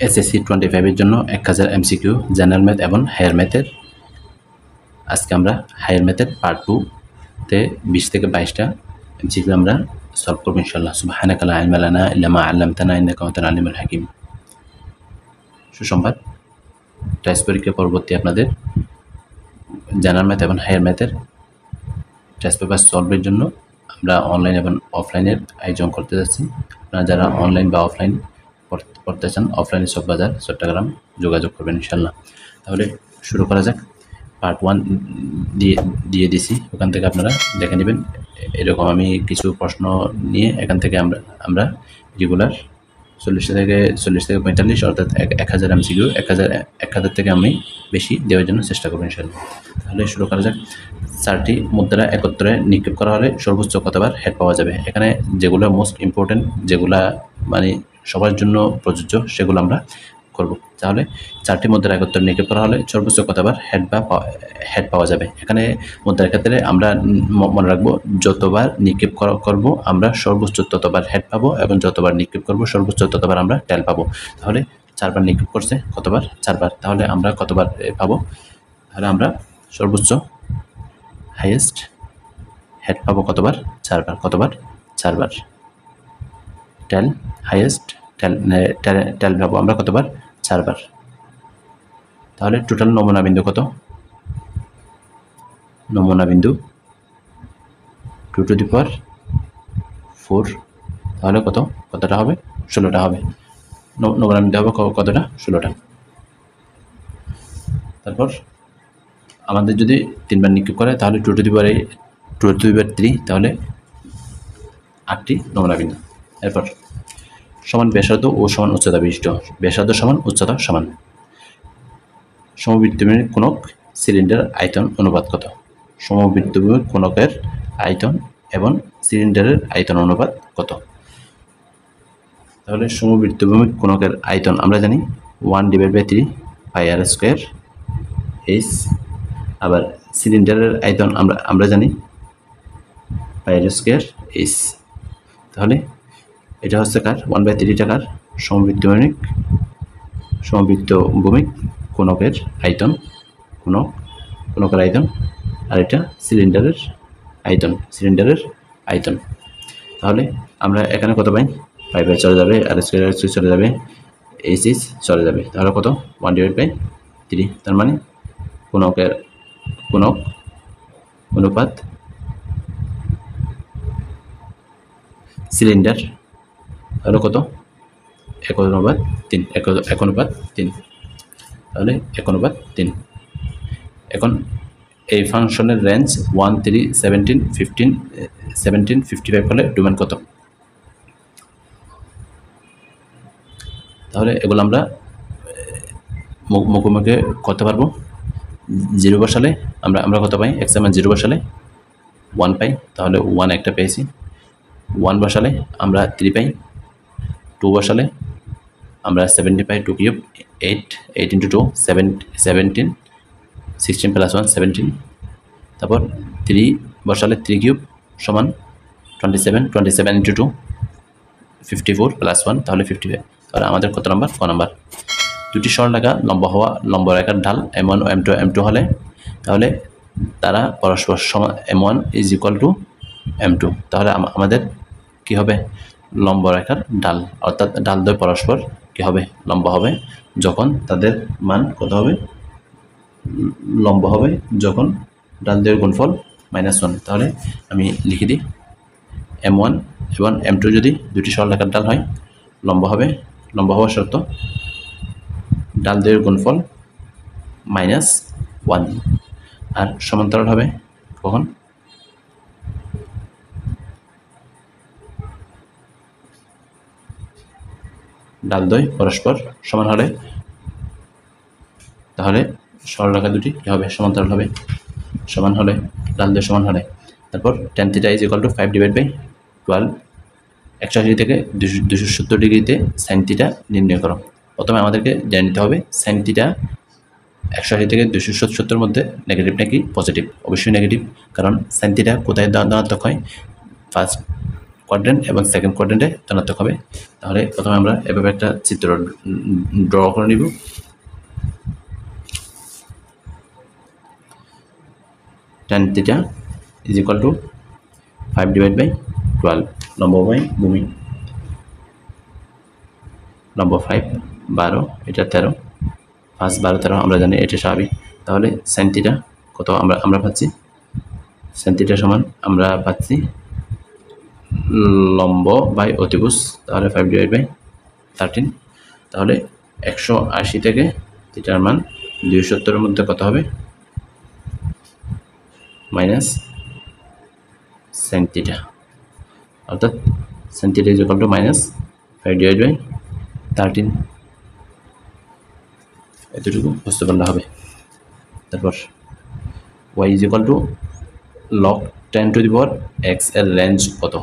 SSC 25 এর জন্য 1000 MCQ general math এবং হায়ার ম্যাথের। আজকে আমরা হায়ার ম্যাথের পার্ট 2 তে 20 থেকে 22টা এমসিকিউ আমরা সলভ করব ইনশাআল্লাহ। সুবহানাকা লা ইলমা লানা ইল্লা মা আল্লামতানা ইন্নাকা আনতাল আলিমুল হাকিম। সুসংবাদ, টেস্ট পরীক্ষা পরবর্তী আপনাদের জেনারেল ম্যাথ এবং হায়ার ম্যাথের টেস্ট পেপার সলভের জন্য আমরা অনলাইন এবং অফলাইনের আয়োজন করতে যাচ্ছি। আপনারা যারা অনলাইন বা অফলাইন পড়তে চান, অফলাইনে সব বাজার চট্টগ্রাম যোগাযোগ করবেন ইনশাআল্লাহ। তাহলে শুরু করা যাক। পার্ট 1 দিয়ে দিছি, ওখান থেকে আপনারা দেখে নেবেন। এরকম আমি কিছু প্রশ্ন নিয়ে এখান থেকে আমরা রেগুলার 40 থেকে 45 অর্থাৎ 1000 এমসিকিউ 1000 থেকে আমি বেশি দেওয়ার জন্য চেষ্টা করব ইনশাআল্লাহ। তাহলে শুরু করা যাক। 4টি মুদ্রা একত্রে নিক্ষেপ করা হলে সর্বোচ্চ কতবার হেড পাওয়া যাবে? এখানে যেগুলো মোস্ট ইম্পর্টেন্ট, যেগুলা মানে সবার জন্য প্রযোজ্য, সেগুলো আমরা করব। তাহলে 4টি মুদ্রা একত্রে নিক্ষেপ করা হলে সর্বোচ্চ কতবার হেড পাওয়া যাবে? এখানে মুদ্রার ক্ষেত্রে আমরা মনে রাখবো, যতবার নিক্ষেপ করব আমরা সর্বোচ্চ ততবার হেড পাবো, এবং যতবার নিক্ষেপ করব সর্বোচ্চ ততবার আমরা টেল পাবো। তাহলে 4বার নিক্ষেপ করছে, কতবার? 4বার। তাহলে আমরা কতবার পাবো? তাহলে আমরা সর্বোচ্চ হাইয়েস্ট হেড পাবো কতবার? 4বার। কতবার? 4বার। টেল হাইয়েস্ট টেল পাবো আমরা কতবার? 4বার। তাহলে টোটাল নমুনা বিন্দু কত? নমুনা বিন্দু 2 টু দি পাওয়ার 4। তাহলে কতটা হবে? 16টা হবে। নমুনা বিন্দু হবে কতটা? 16টা। তারপর আমাদের যদি 3বার নিক্ষেপ করে তাহলে 2 টু দি পাওয়ার 3, তাহলে 8টি নমুনা বিন্দু। এরপর সমান ব্যাসার্ধ ও সমান উচ্চতা বিশিষ্ট। ব্যাসার্ধ সমান উচ্চতা সমান। সমবৃত্তভূমির কোণক সিলিন্ডার আয়তন অনুপাত কত? সমবৃত্তভূমির কোণকের আয়তন এবং সিলিন্ডারের আয়তন অনুপাত কত? তাহলে সমবৃত্তভূমির কোণকের আয়তন আমরা জানি 1/3 পাই আর স্কোয়ার এইচ। আবার সিলিন্ডারের আয়তন আমরা জানি পাই আর স্কোয়ার এইচ। তাহলে এটা হচ্ছে কার? 1/3 টাকার সমবৃত্তভূমিক কোণকের আয়তন, কোণকের আয়তন, আর এটা সিলিন্ডারের আয়তন। তাহলে আমরা এখানে কত পাই? পাই চলে যাবে, আর স্কোয়ার চলে যাবে, এইচ চলে যাবে। তাহলে কত? 1/3। তার মানে কোণক অনুপাত সিলিন্ডার তাহলে কত? 1/3। 1/3। তাহলে 1/3। এখন এই ফাংশনের রেঞ্জ 1, 3, 17, 15, 17, 55 হলে ডোমেন কত? তাহলে এগুলো আমরা মুখোমুখি করতে পারবো। 0 বসালে আমরা কত পাই? x এর 0 বসালে 1 পাই, তাহলে 1 একটা পেয়েছি। 1 বসালে আমরা 3 পাই। 2 বসালে আমরা 70 পাই, 2 কিউব 8 into 2 17, 16 + 1 17। তারপর 3 বসালে 3 কিউব সমান 27 into 2 54 + 1 তাহলে 55। তাহলে আমাদের কত নাম্বার? ক নাম্বার। দুটি সরলরেখা লম্ব রেখার ঢাল m1 ও m2 হলে তাহলে তারা পরস্পর সমান, m1 = m2। তাহলে আমাদের কি হবে? লম্ব রেখার ঢাল, অর্থাৎ ঢাল দ্বয় পরস্পর কি হবে? লম্ব হবে। যখন তাদের মান কত হবে? লম্ব হবে যখন ঢাল দ্বয়ের গুণফল -1। তাহলে আমি লিখে দিই, m1 এবং m2 যদি দুটি সরলরেখার ঢাল হয়, লম্ব হওয়ার শর্ত ঢাল দ্বয়ের গুণফল -1। আর সমান্তরাল হবে কখন? ঢাল দ্বয় পরস্পর সমান হলে। তাহলে সরলরেখা দুটি কি হবে? সমান্তরাল হবে। সমান হলে, ঢাল দ্বয় সমান হলে। তারপর tan θ = 5/12। 180 থেকে 270 ডিগ্রিতে sin θ নির্ণয় করো। প্রথমে আমাদেরকে জেনে নিতে হবে sin θ 180 থেকে 270 মধ্যে নেগেটিভ নাকি পজিটিভ? অবশ্যই নেগেটিভ, কারণ sin θ কোথায় ধনাত্মক হয়? ফার্স্ট কোয়াড্রেন্ট এবং সেকেন্ড কোয়াড্রেন্টে ধনাত্মক হবে। তাহলে প্রথমে আমরা এভাবে একটা চিত্র ড্র করে নিব। tan θ ইজ ইকুয়াল টু 5/12 লম্ব বাই ভূমি, লম্ব 5 12, এটা 13, 5 12 13 আমরা জানি এটা স্বাভাবিক। তাহলে sin θ কত আমরা পাচ্ছি, sin θ সমান আমরা পাচ্ছি লম্ব বাই অতিভুজ, তাহলে 5/13। তাহলে 180 থেকে থিটার মান 270 মধ্যে কত হবে, মাইনাস sin θ, অর্থাৎ sin θ is equal to minus 5/13। এতটুকু বুঝতে পারলে হবে। তারপর y is equal to log 10⁻x এর রেঞ্জ কত,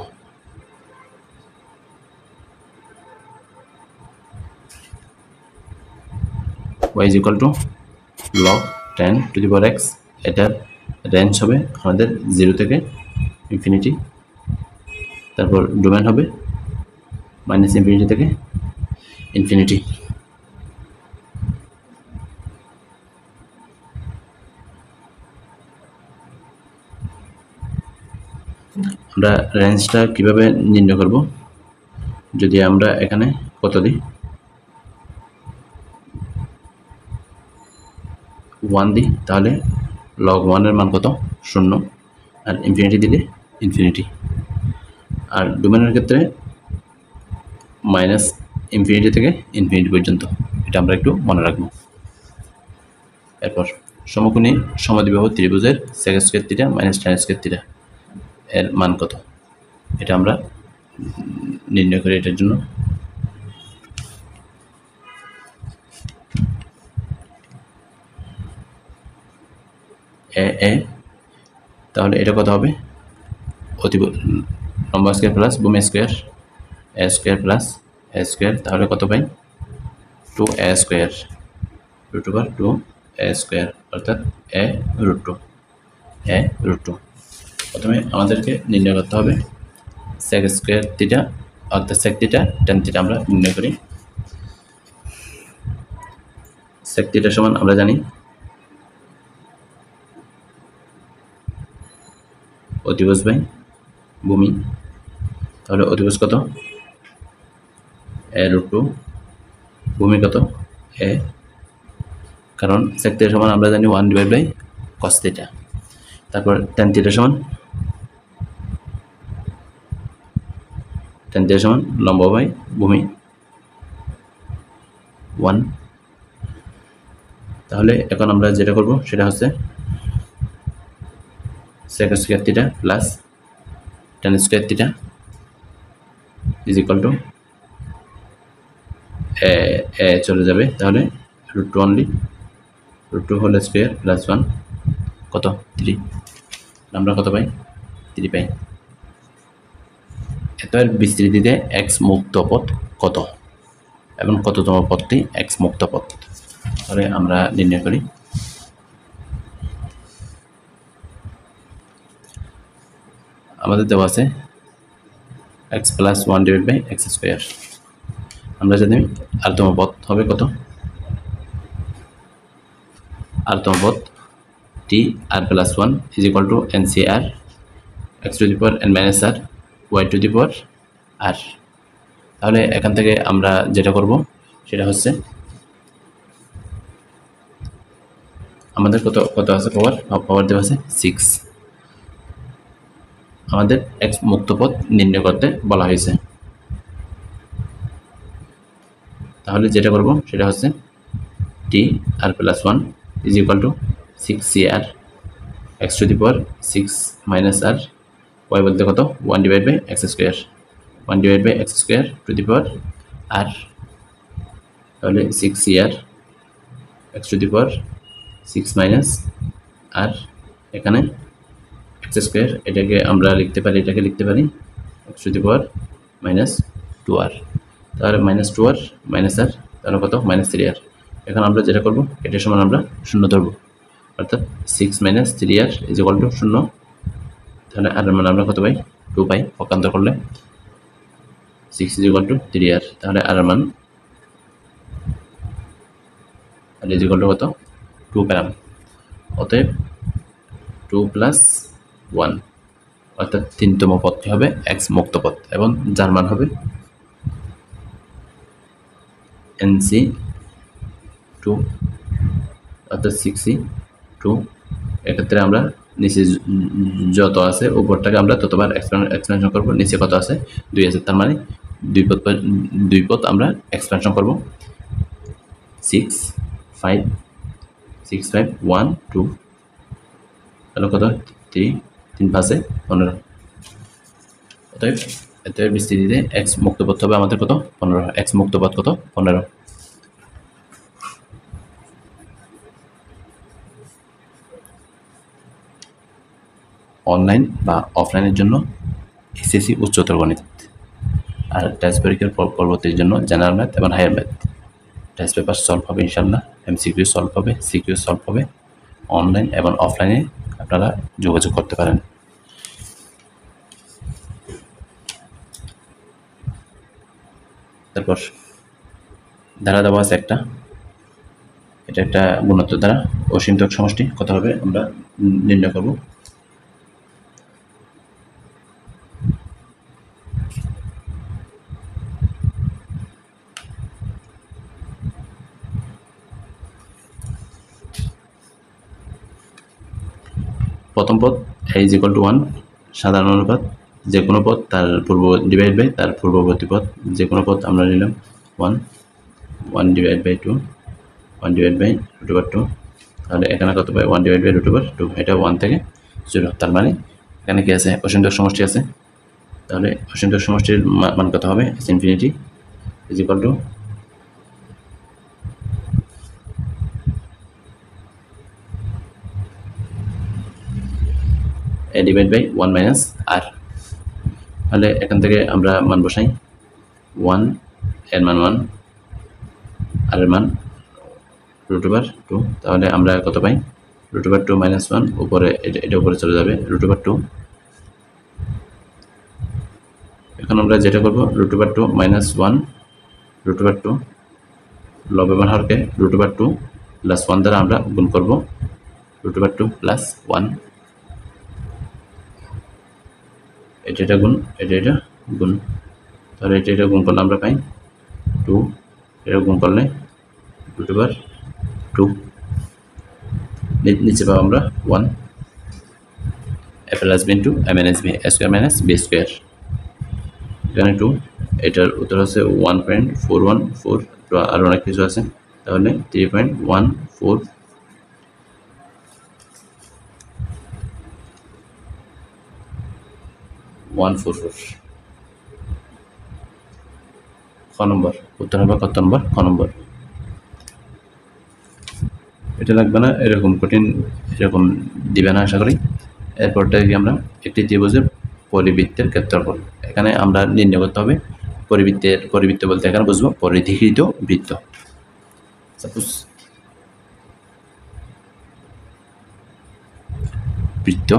y is equal to log 10⁻x, এটার রেঞ্জ হবে আমাদের 0 থেকে ইনফিনিটি, তারপর ডোমেন হবে -∞ থেকে ইনফিনিটি। আমরা রেঞ্জটা কিভাবে নির্ণয় করব, যদি আমরা এখানে কত দিই 1 দিই, তাহলে log 1 এর মান কত 0, আর ইনফিনিটি দিলে ইনফিনিটি। আর ডোমেনের ক্ষেত্রে -∞ থেকে ইনফিনিটি পর্যন্ত, এটা আমরা একটু মনে রাখবো। এরপর সমকোণী সমদ্বিবাহু ত্রিভুজের sec² θ - tan² θ এর মান কত, এটা আমরা নির্ণয় করি। এটার জন্য এ, তাহলে এটা কত হবে, লম্ব স্কয়ার প্লাস ভূমি square, a square plus a square, তাহলে কত পাই 2a স্কয়ার √2a স্কয়ার, অর্থাৎ a√2। প্রথমে আমাদেরকে নির্ণয় করতে হবে sec² θ, অর্থাৎ sec θ tan θ আমরা নির্ণয় করি। sec θ সমান আমরা জানি অতিভুজ বাই ভূমি, তাহলে অতিভুজ কত a√2, ভূমি কত a, কারণ sec θ সমান আমরা জানি 1/cos θ। তারপর tan θ সমান লম্ব বাই ভূমি 1। তাহলে এখন আমরা যেটা করব সেটা হচ্ছে sec² θ plus tan² θ is equal to এ চলে যাবে, তাহলে √2 অনলি, √2 হোল স্কয়ার প্লাস 1 কত 3, আমরা কত পাই 3 পাই। এর বিস্তৃতিতে x মুক্ত পথ কত এবং কততম পথটি x মুক্ত পথ, তাহলে আমরা নির্ণয় করি। আমাদের দেওয়া আছে x প্লাস 1/x², আমরা জানি আরতম পথ হবে কত, আরতম পথ t r plus 1 is equal two ncr x⁻n - r y⁻r। তাহলে এখান থেকে আমরা যেটা করব সেটা হচ্ছে আমাদের কত আছে, পাওয়ার দেওয়া আছে 6, আমাদের x মুক্ত পথ নির্ণয় করতে বলা হয়েছে। তাহলে যেটা করব সেটা হচ্ছে t r plus 1 is equal two 6cr x⁻6 - r, y বলতে কত 1/x², 1/x² r, তাহলে 6cr x⁻6 - r, এখানে x², এটাকে আমরা লিখতে পারি x⁻² -2r, তাহলে -2r - r, তাহলে কত -3r। এখন আমরা যেটা করব এটার সমান আমরা 0 ধরব, অর্থাৎ 6 - 3r ইজ ইকুয়াল টু 0, তাহলে আর এর মান আমরা কত পাই 2 পাই, পক্ষান্তর করলে 6 ইজ ইকুয়াল টু 3r, তাহলে আর মান আর ইজ ইকুয়াল টু কত 2 পেলাম। অতএব 2 প্লাস 1 অর্থাৎ 3তম পদটি হবে এক্স মুক্ত পদ এবং যার মান হবে এনসি 2 অর্থাৎ 6c2। এক্ষেত্রে আমরা নিচে যত আছে উপরটাকে আমরা ততবার এক্সপেনশন করব, নিচে কত আছে 2 আছে, তার মানে দুই পদ আমরা এক্সপেনশন করব 6 5 6 5 1 2, তাহলে কত 3 3 5 15। অতএব বিস্তৃতিতে এক্স মুক্ত পদ হবে আমাদের কত 15, এক্স মুক্ত পদ কত 15। অনলাইন বা অফলাইনের জন্য এসএসসি উচ্চতর গণিত, আর টেস্ট পরীক্ষার পরবর্তীর জন্য জেনারেল ম্যাথ এবং higher math. Test paper solve হবে ইনশাল্লাহ, এমসিকিউ সলভ হবে, সিকিউ সলভ হবে। অনলাইন এবং অফলাইনে আপনারা যোগাযোগ করতে পারেন। তারপর ধারা দেওয়া আছে একটা, এটা একটা গুণোত্তর দ্বারা অসীমতক সমষ্টি কত হবে আমরা নির্ণয় করব। প্রথম পদ a ইজ ইকুয়াল টু 1, সাধারণ অনুপাত যে কোনো পদ তার পূর্ব ডিভাইড বাই তার পূর্ববর্তী পদ, যে কোনো পদ আমরা নিলাম 1 1 divide by 2 1 divide by root over 2, তাহলে এখানে কত পাই 1 ডিভাইড বাই রুট ওভার 2, এটা 1 থেকে 0, তার মানে এখানে কি আছে অসীমতক সমষ্টি আছে। তাহলে অসীমতক সমষ্টির মান কত হবে infinity is equal to a divide by 1 minus r। তাহলে এখান থেকে আমরা মান বসাই 1 এর মান 1 আর এর মান রুট ওভার 2, তাহলে আমরা কত পাই রুট ওভার 2 মাইনাস 1, উপরে এটা উপরে চলে যাবে রুট ওভার 2। এখন আমরা যেটা করব root over 2 minus 1 root over 2 লব এবং হরকে রুট ওভার 2 প্লাস 1 দ্বারা আমরা গুণ করব রুট ওভার 2 প্লাস 1, এটা গুণ এটা গুণ, তাহলে এটা গুণ করলে আমরা পাই 2, এটা গুণ করলে রুট ওভার 2, নিচে পাবো আমরা 1, a plus b into a minus b, a square minus b square, এখানে 2, এটার উত্তর হচ্ছে 1.414, আর অনেক কিছু আছে, তাহলে 3.14 144 খ নম্বর উত্তর হবে কত নম্বর খ নম্বর। এটা লাগবে না, এরকম কঠিন এরকম দিবে না আশা করি। এরপরটা কি আমরা একটি ত্রিভুজের পরিবৃত্তের ক্ষেত্রফল, এখানে আমরা নির্ণয় করতে হবে পরিবৃত্ত বলতে এখানে বুঝবো পরিধিকৃত বৃত্ত। সাপোজ বৃত্ত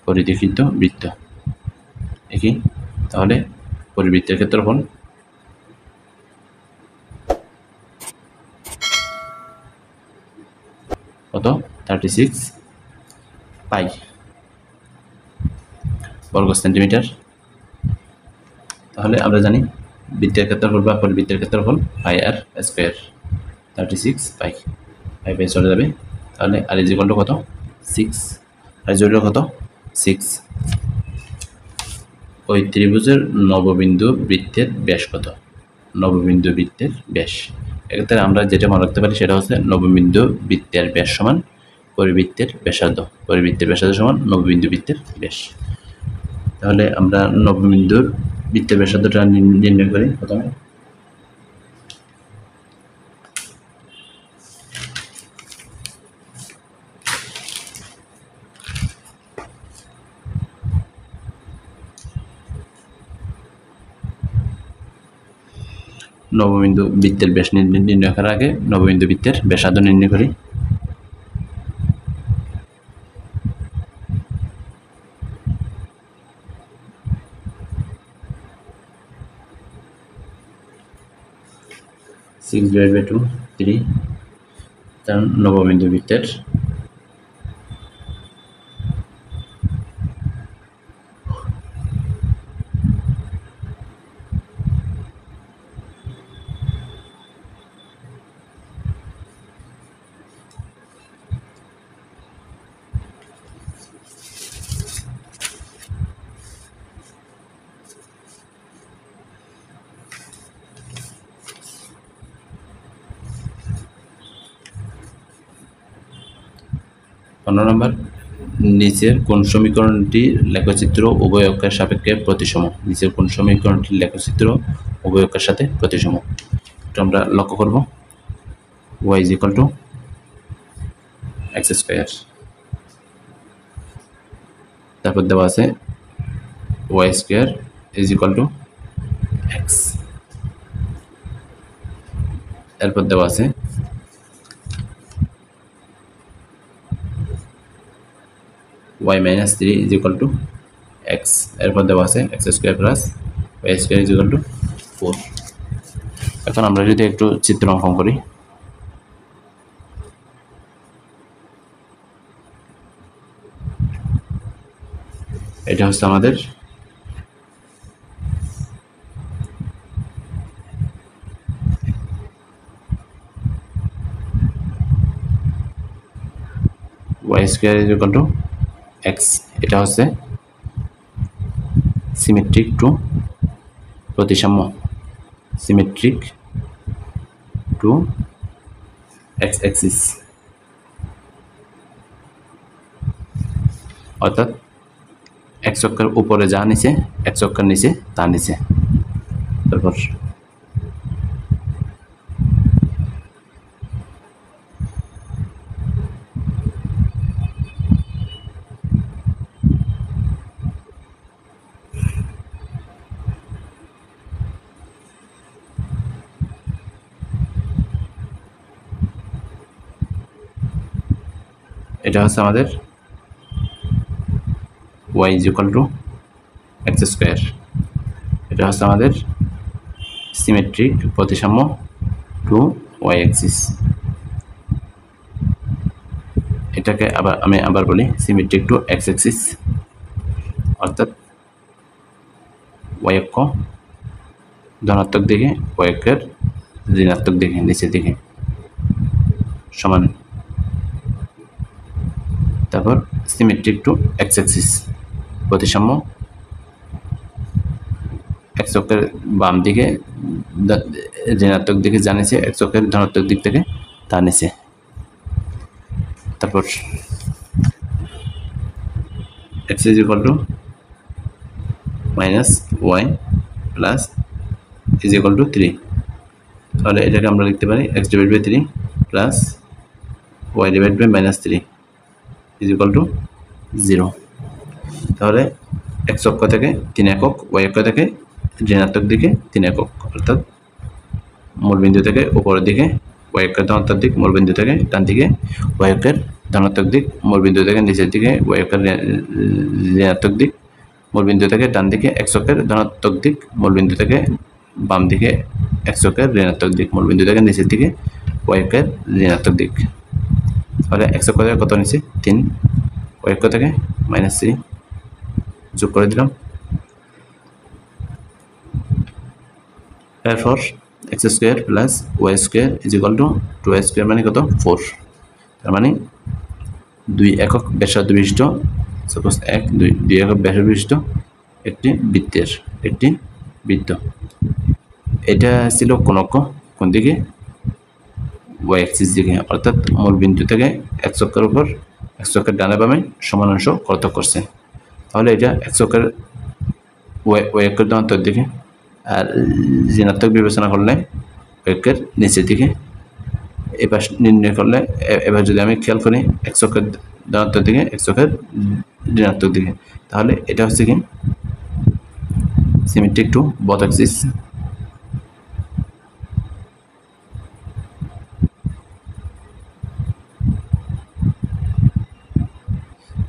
পরিধিকৃত বৃত্ত একই, তাহলে পরিবৃত্তের ক্ষেত্রফল কত 36 পাই বর্গ সেন্টিমিটার। তাহলে আমরা জানি বৃত্তের ক্ষেত্রফল বা পরিবৃত্তের ক্ষেত্রফল পাই আর স্কোয়ার, 36 পাই চলে যাবে। তাহলে আর ইজ ইকুয়াল টু কত 6, আর জড়িত কত 6। ওই ত্রিভুজের নববিন্দু বৃত্তের ব্যাস কত, নববিন্দু বৃত্তের ব্যাস, এক্ষেত্রে আমরা যেটা মনে রাখতে পারি সেটা হচ্ছে নববিন্দু বৃত্তের ব্যাস সমান পরিবৃত্তের ব্যাসার্ধ, পরিবৃত্তের ব্যাসার্ধ সমান নববিন্দু বৃত্তের ব্যাস। তাহলে আমরা নববিন্দুর বৃত্তের ব্যাসার্ধটা নির্ণয় করি প্রথমে। নববিন্দু বৃত্তের ব্যাস নির্ণয় করার আগে নববিন্দু বৃত্তের ব্যাসার্ধ নির্ণয় করি। 6/2 3 কারণ নববিন্দু বৃত্তের পনেরো নম্বর নিচের কোন সমীকরণটি লেখচিত্র উভয় অক্ষের সাপেক্ষে প্রতিসম নিচের কোন সমীকরণটি লেখচিত্র উভয় অক্ষের সাথে প্রতিসম এটা আমরা লক্ষ্য করব y = x²। তারপর দেওয়া আছে y² = x। এরপর দেওয়া আছে y - 3 = x। এরপর দেওয়া আছে x² + y² = 4। এখন আমরা যদি একটু চিত্র অঙ্কন করি, এটা হচ্ছে আমাদের y² = x। এটা হচ্ছে সিমেট্রিক টু প্রতিসাম্য, সিমেট্রিক টু x অ্যাক্সিস, অর্থাৎ x অক্ষের উপরে যা নিচে x অক্ষের নিচে তা নিচে। তারপর এটা হচ্ছে আমাদের y = x²। এটা হচ্ছে আমাদের সিমেট্রিক প্রতিসাম্য টু y অ্যাক্সিস। এটাকে আমি আবার বলি সিমেট্রিক টু x অ্যাক্সিস, অর্থাৎ y অক্ষ ধনাত্মক দিকে y অক্ষের ঋণাত্মক দিকে নিচের দিকে সমান। তারপর সিমেট্রিক টু x অ্যাক্সিস প্রতিসাম্য x অক্ষের বাম দিকে ঋণাত্মক দিকে যা নিচে x অক্ষের ধনাত্মক দিক থেকে তা নিচে। তারপর x = -y + y = 3। তাহলে এটাকে আমরা লিখতে পারি x/3 + y/-3 = 0। তাহলে x অক্ষ থেকে 3 একক, y অক্ষ থেকে ঋণাত্মক দিকে 3 একক, অর্থাৎ মূলবিন্দু থেকে উপরের দিকে y অক্ষের ধনাত্মক দিক, মূলবিন্দু থেকে ডান দিকে y অক্ষের ধনাত্মক দিক, মূলবিন্দু থেকে নিচের দিকে y অক্ষের ঋণাত্মক দিক, মূলবিন্দু থেকে ডান দিকে x অক্ষের ধনাত্মক দিক, মূলবিন্দু থেকে বাম দিকে x অক্ষের ঋণাত্মক দিক, মূলবিন্দু থেকে নিচের দিকে y অক্ষের ঋণাত্মক দিক। তাহলে x অক্ষ থেকে কত নিচে 3, y অক্ষ থেকে -3 যোগ করে দিলাম। এরপর x² + y² = 2y² মানে কত 4। তার মানে 2 একক ব্যাসার্ধ বিশিষ্ট, সাপোজ 1 2 একক ব্যাসার্ধ বিশিষ্ট একটি বৃত্ত। এটা ছিল কোন অক্ষ, কোন দিকে y অ্যাক্সিস দিকে, অর্থাৎ মূল বিন্দু থেকে x অক্ষের উপর x অক্ষের ডানে বামে সমান অংশ কর্তক করছে। তাহলে এটা x অক্ষের y অক্ষের ধনাত্মক দিকে, আর ঋণাত্মক বিবেচনা করলে y অক্ষের নিচের দিকে। এবার নির্ণয় করলে এবার যদি আমি খেয়াল করি x অক্ষের ধনাত্মক দিকে x অক্ষের ঋণাত্মক দিকে, তাহলে এটা হচ্ছে কি symmetric to both Axis.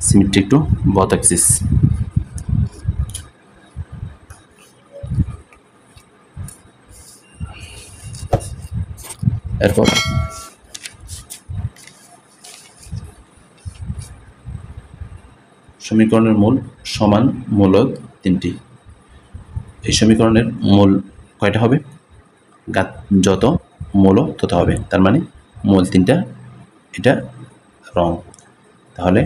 Symmetric to both axes. এরপর সমীকরণের মূল সমান মূলদ তিনটি। এই সমীকরণের মূল কয়টা হবে? যত মূল তত হবে, তার মানে মূল তিনটা, এটা রং। তাহলে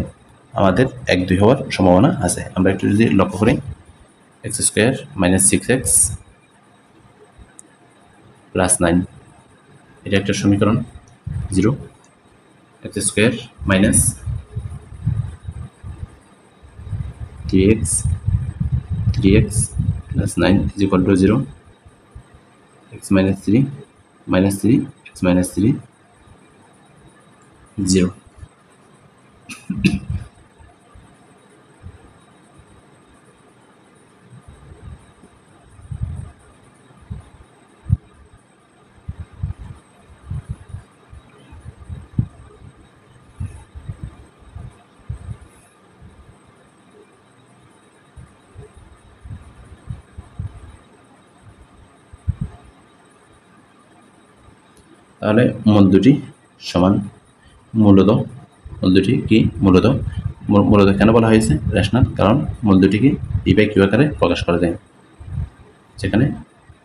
আমাদের 1 2 হওয়ার সম্ভাবনা আছে। আমরা একটু যদি লক্ষ্য করি, x² - 6x + 9, এটা একটা সমীকরণ 0। x² - 3x + 9 = 0। x - 3 - 3 x - 3 0। তাহলে মূল দুটি সমান মূলদ। মূল দুটি কি? মূলদ। মূলদ কেন বলা হয়েছে রেশনাল? কারণ মূল দুটিকে p/q আকারে প্রকাশ করা যায়, যেখানে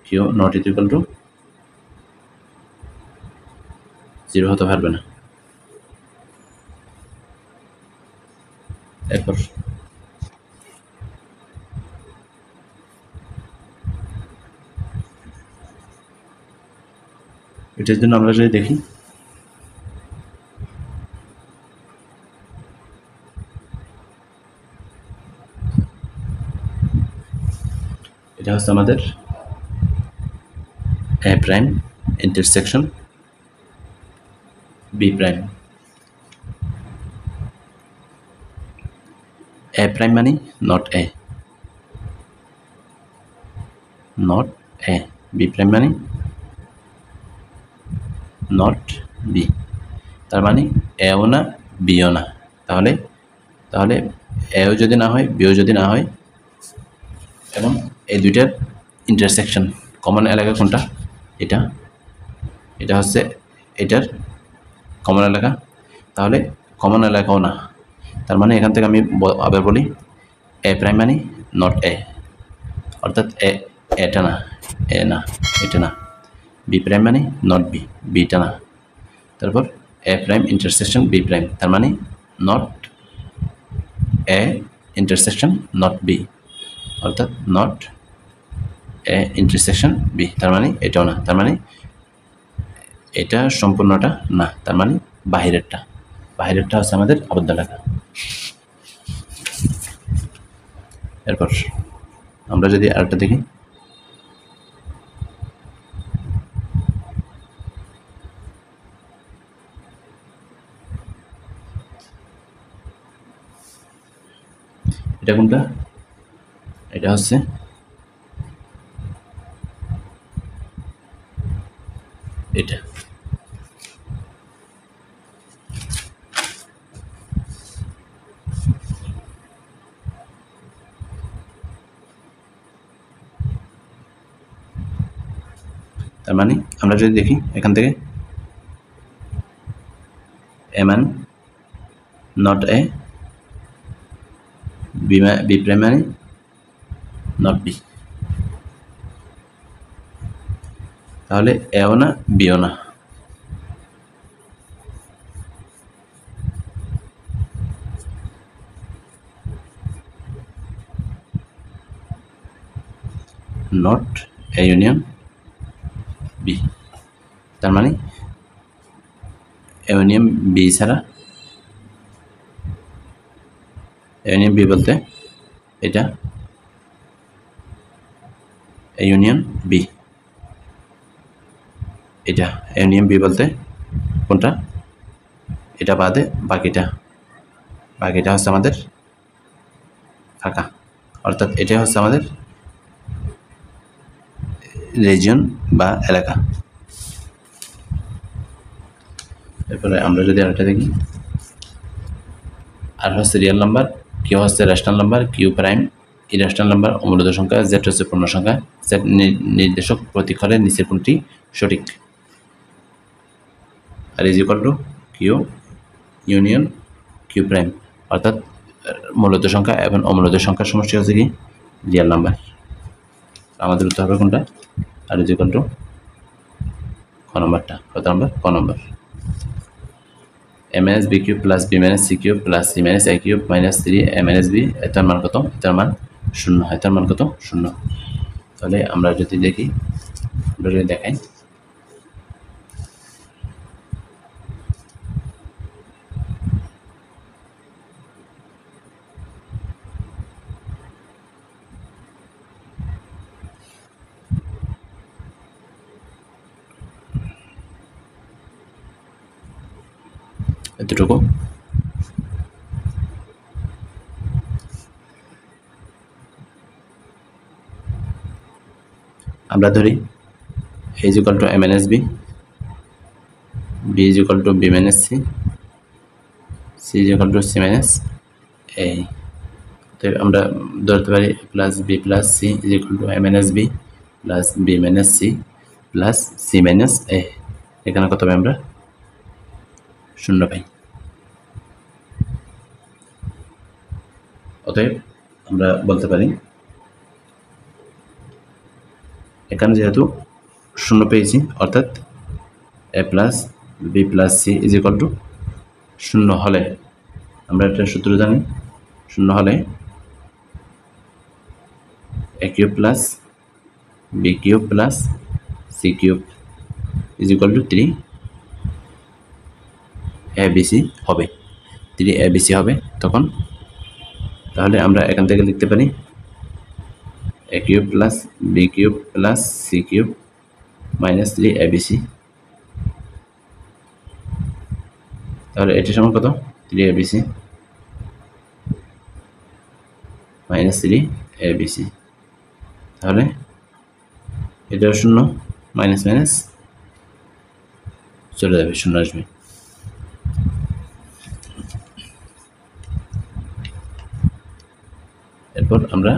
q ≠ 0 হতে পারবে না। এরপর এটার জন্য আমরা যদি দেখি, এটা হচ্ছে আমাদের a' ইন্টারসেকশন b'। a' মানে not a, not a। b' মানে নট b, তার মানে এও না বিও না। তাহলে এও যদি না হয়, বিও যদি না হয়, এবং এই দুইটার ইন্টারসেকশন কমন এলাকা কোনটা? এটা হচ্ছে এটার কমন এলাকা। তাহলে কমন এলাকাও না, তার মানে এখান থেকে আমি আবার বলি, a' মানে নট a, অর্থাৎ এটা না, এটা না। b' মানে নট b, বিটা না। তারপর a' ইন্টারসেকশন b', তার মানে not a intersection not b, অর্থাৎ নট a ইন্টারসেকশন b, তার মানে এটাও না। তার মানে এটা সম্পূর্ণটা না, তার মানে বাহিরেরটা হচ্ছে আমাদের আবদ্ধ এলাকা। এরপর আমরা যদি আরেকটা দেখি, এটা কোনটা? এটা হচ্ছে এটা। তার মানে আমরা যদি দেখি এখান থেকে, a মানে নট a, b' মানে নট b। তাহলে এও না বিও না। নট a ইউনিয়ন b, তার মানে a ইউনিয়ন b ছাড়া, a ইউনিয়ন b বলতে এটা a ইউনিয়ন b, এটা a ইউনিয়ন b বলতে কোনটা? এটা বাদে বাকিটা হচ্ছে আমাদের ফাঁকা, অর্থাৎ এটা হচ্ছে আমাদের রিজিয়ন বা এলাকা। এরপরে আমরা যদি আরেকটা দেখি, আর হচ্ছে রিয়েল নাম্বার, কিউ হচ্ছে rational number, Q prime irrational number, অমূলদ সংখ্যা, জেড হচ্ছে পূর্ণ সংখ্যা। জেড নির্দেশক প্রতীক হলে নিচের কোনটি সঠিক? R is equal to Q union Q prime, অর্থাৎ মূলত সংখ্যা এবং অমূলত সংখ্যার সমষ্টি হচ্ছে কি রিয়েল নাম্বার। আমাদের উত্তর হবে কোনটা? আর ইজ ইকুয়াল টু খ নম্বরটা। কত নম্বর? ক নম্বর। a minus b cube plus b minus c cube plus c minus a cube minus 3 a minus b, এটার মান কত? এটার মান 0। এটার মান কত? 0। তাহলে আমরা যদি দেখি, আমরা যদি দেখাই, এতটুকু আমরা ধরি a is equal to a minus b, b is equal to b minus c, c is equal to c minus a। তো আমরা ধরতে পারি plus b plus c is equal to a minus b plus b minus c plus c minus a। এখানে কত পাই আমরা? 0 পাই। অতএব আমরা বলতে পারি এখানে যেহেতু 0 পেয়েছি, অর্থাৎ a plus b plus c is equal two 0 হলে, আমরা একটা সূত্র জানি, 0 হলে a cube plus b cube plus c cube is equal two 3 abc হবে, 3 abc হবে তখন। তাহলে আমরা এখান থেকে লিখতে পারি a cube plus b cube plus c cube minus 3 abc। তাহলে এটি সমান কত? 3 abc মাইনাস 3 abc। তাহলে এটাও 0, মাইনাস মাইনাস চলে যাবে, 0 আসবে। এরপর আমরা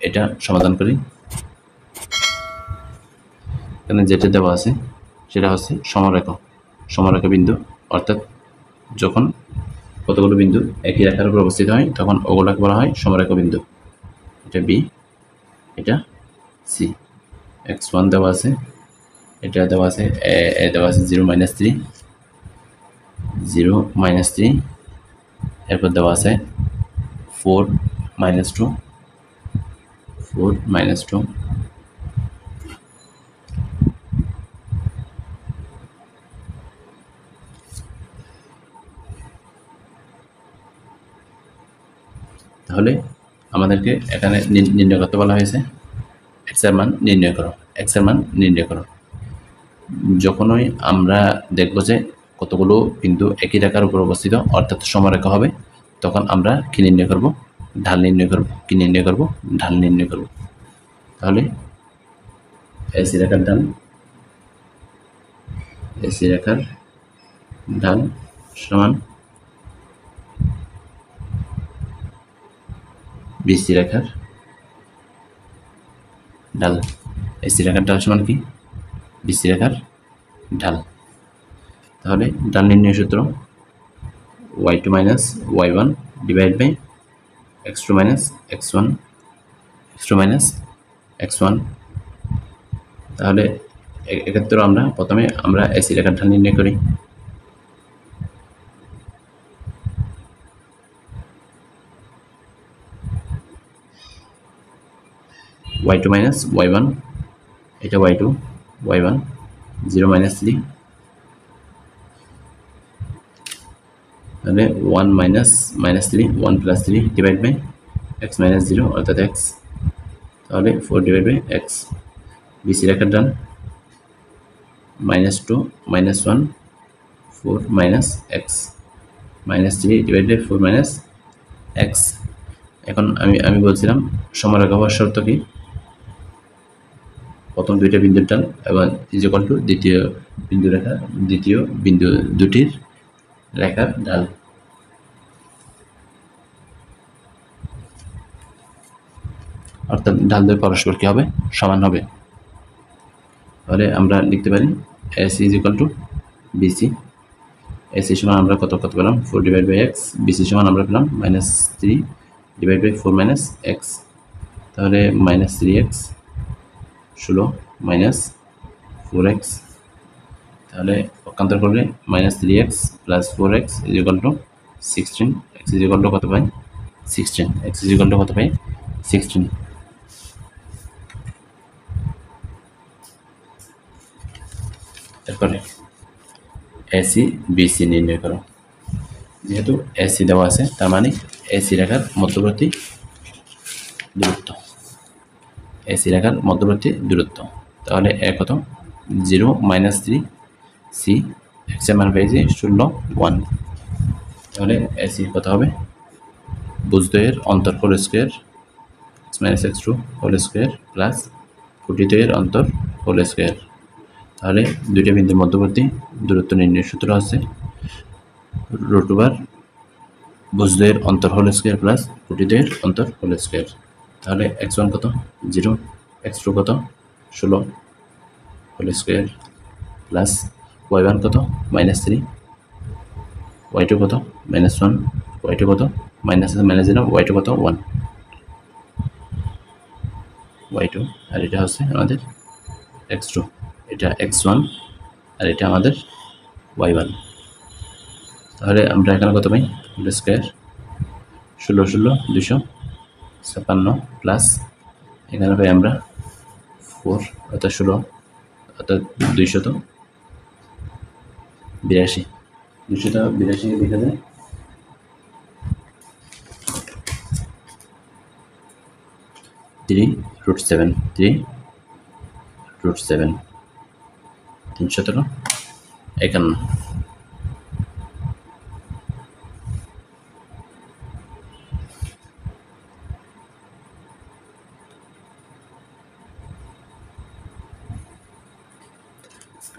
এটা সমাধান করি। এখানে যেটা দেওয়া আছে সেটা হচ্ছে সমরেখা বিন্দু, অর্থাৎ যখন কতগুলো বিন্দু একই রেখার উপর অবস্থিত হয় তখন ওগুলোকে বলা হয় সমরেখা বিন্দু। এটা বি, এটা সি। x1 দেওয়া আছে, এটা দেওয়া আছে এ দেওয়া আছে 0 মাইনাস 3, 0 মাইনাস 3। এরপর দেওয়া আছে 4 মাইনাস 2, 4 মাইনাস 2। তাহলে আমাদেরকে এখানে নির্ণয় করতে বলা হয়েছে x এর মান নির্ণয় করো, x এর মান নির্ণয় করো। যখনই আমরা দেখব যে কতগুলো বিন্দু একই রেখার উপর অবস্থিত অর্থাৎ সমরেখা হবে, তখন আমরা কি নির্ণয় করব? ঢাল নির্ণয় করব। কি নির্ণয় করব? ঢাল নির্ণয় করব। তাহলে এসি রেখার ঢাল, এসি রেখার ঢাল সমান বিসি রেখার ঢাল। এসি রেখার ঢাল সমান কি? বিসি রেখার ঢাল। তাহলে ঢাল নির্ণয় সূত্র y2 minus y1 divide by x2 minus x1, x2 minus x1। তাহলে এক্ষেত্রে আমরা প্রথমে এসি রেখার ঢাল নির্ণয় করি। y2 মাইনাস y1, এটা y2 y1, 0 মাইনাস 3, তাহলে 1 minus minus 3, 1 plus 3 divide by x minus 0 অর্থাৎ x, তাহলে 4 ডিভাইড বাই x। বিসি রেখার ঢাল -2 -1 4 minus x minus 3 divide by 4 minus x। এখন আমি বলছিলাম সমরেখা হওয়ার শর্ত কি? প্রথম দুইটা বিন্দুর ঢাল এবং ইজ ইকুয়াল টু দ্বিতীয় বিন্দু দুটির রেখার ঢাল। অর্থাৎ ঢাল দুই পরস্পর কি হবে? সমান হবে। তাহলে আমরা লিখতে পারি S is equal to BC AC সমান আমরা কত পেলাম 4/x, BC সমান আমরা পেলাম -3/4 - x, তাহলে -3x 16 -4x, তাহলে পক্ষান্তর করলে -3x + 4x = 16, x = কত পাই 16, x = কত পাই 16। তারপরে AC BC নির্ণয় করো। যেহেতু AC দেওয়া আছে তার মানে AC রেখার মধ্যবর্তী দূরত্ব, AC রেখার মধ্যবর্তী দূরত্ব, তাহলে এ কত 0 -3 C, x এর মান পেয়েছি 16 1, তাহলে AC কত হবে ভুজদ্বয়ের অন্তর whole square x - x2 whole square plus খুঁটিদ্বয়ের অন্তর হোল স্কয়ার, তাহলে দুইটা বিন্দুর মধ্যবর্তী দূরত্ব নির্ণয়ের সূত্র আছে √, ভুজদ্বয়ের অন্তর হোল স্কয়ার প্লাস খুঁটিদ্বয়ের অন্তর হোল স্কয়ার, তাহলে x1 কত 0, x2 কত 16 হোল স্কয়ার প্লাস y1 কত -3, y2 কত -1, y2 কত -0, y2 কত 1, y2 আর এটা হচ্ছে আমাদের x2, এটা x1 আর এটা আমাদের y1, তাহলে আমরা এখানে কত পাই হোল স্কয়ার 16 16 256 প্লাস এখানে পাই আমরা 4 অর্থাৎ 16 অর্থাৎ 282 282 লেখা যায় 3√7 317 51।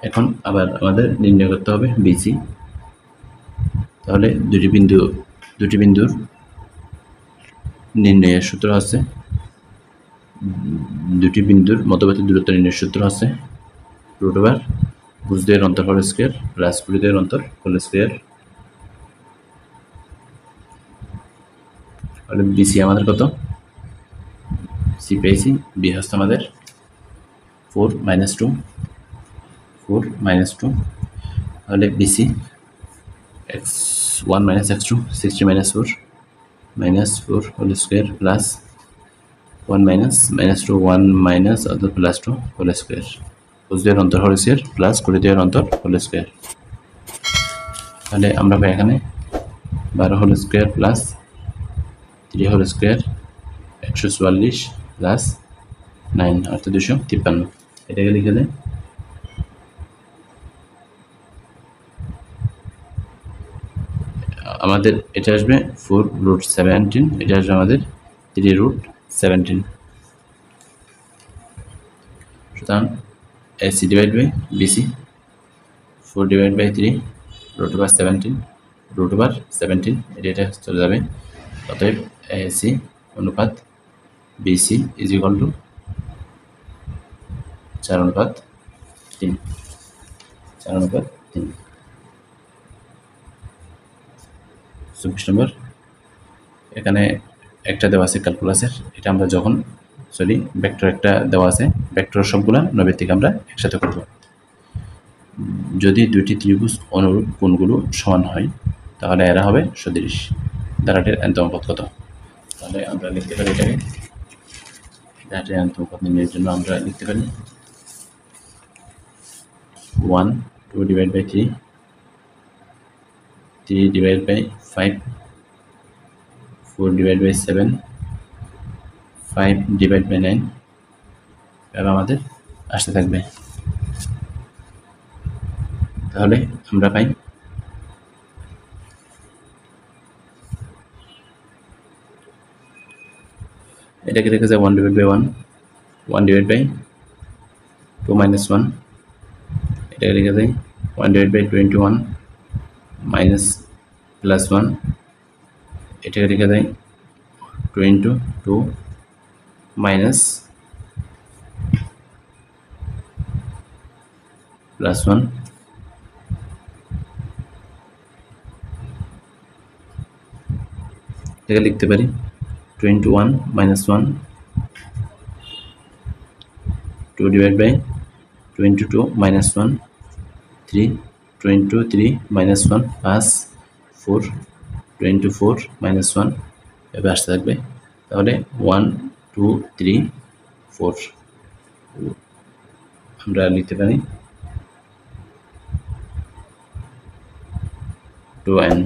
এখন আবার আমাদের নির্ণয় করতে হবে BC, তাহলে দুটি বিন্দুর নির্ণয়ের সূত্র আছে, দুটি বিন্দুর মধ্যবর্তী দূরত্ব নির্ণয়ের সূত্র আছে √, ভুজদ্বয়ের অন্তর হোল স্কয়ার প্লাস খুঁটিদ্বয়ের অন্তর হোল স্কয়ার, তাহলে BC আমাদের কত C পেয়েছি, B হচ্ছে আমাদের 4 - 2, তাহলে BC x1 - x2 60 - 4 -4 whole square plus 1 - 2 1 অর্থাৎ +2 হোল স্কয়ার, ভুজদ্বয়ের অন্তর হোল স্কয়ার প্লাস খুঁটিদ্বয়ের অন্তর হোল স্কয়ার, তাহলে আমরা পাই এখানে 12 whole square plus 3 whole square 144 plus 9 অর্থাৎ 253, এটাকে লিখে দেয় আমাদের এটা আসবে 4√17, এটা আসবে আমাদের 3√17, সুতরাং AC / BC 4/3 √17 এটা চলে যাবে, অতএব AC অনুপাত BC = 4:3। 24 নম্বর, এখানে একটা দেওয়া আছে ক্যালকুলাসের, এটা আমরা যখন ভেক্টর একটা দেওয়া আছে, ভেক্টর সবগুলা নৈবেত্তিক আমরা একসাথে করব। যদি দুইটি ত্রিভুজ অনুরূপ কোণগুলো সমান হয় তাহলে এরা হবে সদৃশ, ধারাটির এনতম পথ কত, তাহলে আমরা লিখতে পারি এটাকে ধারাটির এনতম পথ নির্ণয়ের জন্য আমরা লিখতে পারি 1 2/3 3/5 4/7 5/9 এভাবে আমাদের আসতে থাকবে, তাহলে আমরা পাই এটাকে রেখে যায় 1/1 1/2 - 1, এটাকে রেখে যায় 1/21 -+1, এটাকে রেখে যায় 22 -+1, এটাকে লিখতে পারি 21 minus 1 2 divided by 22 minus 1 3 23 minus 1 5 4 24 minus 1 এভাবে আসতে থাকবে। তাহলে 1 2 3 4 আমরা লিখতে পারি 2n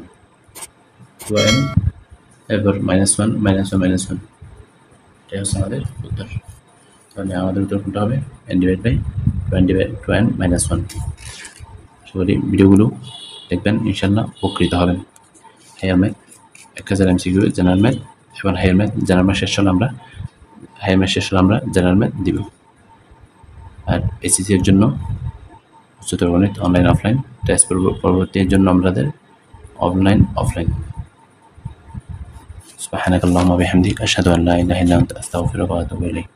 এরপর -1 -1 এটাই হচ্ছে আমাদের উত্তর। তাহলে আমাদের উত্তর কোনটা হবে n ডিভাইড বাই 2n -1। আশা করি ভিডিওগুলো দেখবেন, ইনশাল্লাহ উপকৃত হবেন। Higher math 1000 MCQ general math এবং হায়ার ম্যাথ জেনারেল ম্যাথ শেষ হলে আমরা জেনারেল ম্যাথ দিব। আর এসএসসি এর জন্য উচ্চতর গণিত অনলাইন অফলাইন টেস্ট পরবর্তীর জন্য আমাদের অনলাইন অফলাইন। সুবহানাকাল্লাহুম্মা ওয়া বিহামদিকা আশহাদু আল্লা ইলাহা ইল্লা আনতা আস্তাগফিরুকা ওয়া আতুবু ইলাইক।